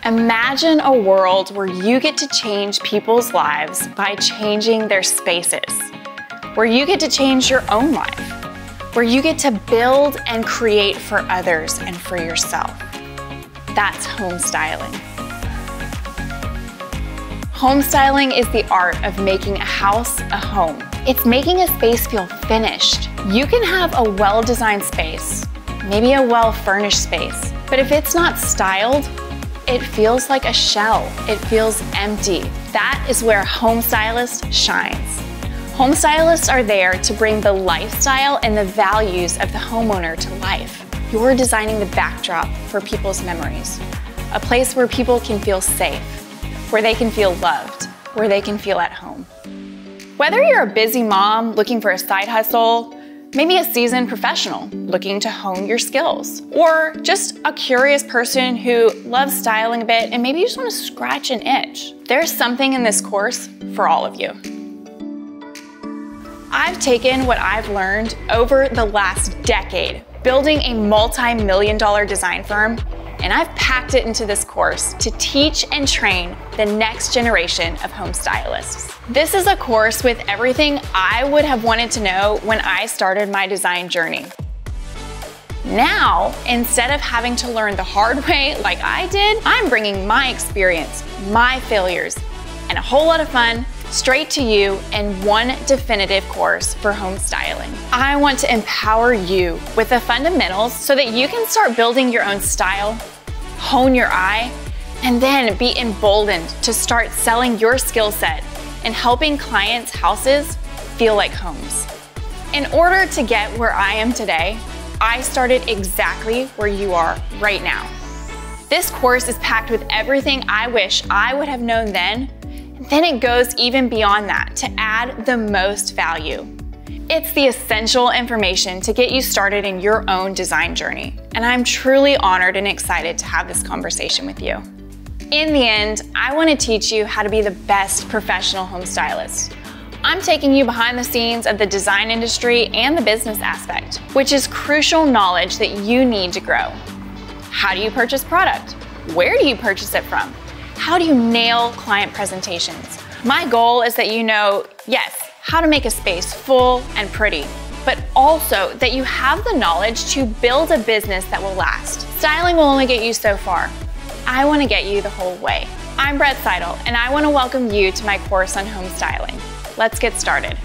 Imagine a world where you get to change people's lives by changing their spaces, where you get to change your own life, where you get to build and create for others and for yourself. That's home styling. Home styling is the art of making a house a home. It's making a space feel finished. You can have a well-designed space, maybe a well-furnished space, but if it's not styled, it feels like a shell. It feels empty. That is where Home Stylist shines. Home stylists are there to bring the lifestyle and the values of the homeowner to life. You're designing the backdrop for people's memories, a place where people can feel safe, where they can feel loved, where they can feel at home. Whether you're a busy mom looking for a side hustle, maybe a seasoned professional looking to hone your skills, or just a curious person who loves styling a bit and maybe you just want to scratch an itch, there's something in this course for all of you. I've taken what I've learned over the last decade building a multi-million-dollar design firm, and I've packed it into this course to teach and train the next generation of home stylists. This is a course with everything I would have wanted to know when I started my design journey. Now, instead of having to learn the hard way like I did, I'm bringing my experience, my failures, and a whole lot of fun straight to you in one definitive course for home styling. I want to empower you with the fundamentals so that you can start building your own style, hone your eye, and then be emboldened to start selling your skill set and helping clients' houses feel like homes. In order to get where I am today, I started exactly where you are right now. This course is packed with everything I wish I would have known then. Then it goes even beyond that to add the most value. It's the essential information to get you started in your own design journey, and I'm truly honored and excited to have this conversation with you. In the end, I want to teach you how to be the best professional home stylist. I'm taking you behind the scenes of the design industry and the business aspect, which is crucial knowledge that you need to grow. How do you purchase product? Where do you purchase it from? How do you nail client presentations? My goal is that you know, yes, how to make a space full and pretty, but also that you have the knowledge to build a business that will last. Styling will only get you so far. I want to get you the whole way. I'm Brett Seidel, and I want to welcome you to my course on home styling. Let's get started.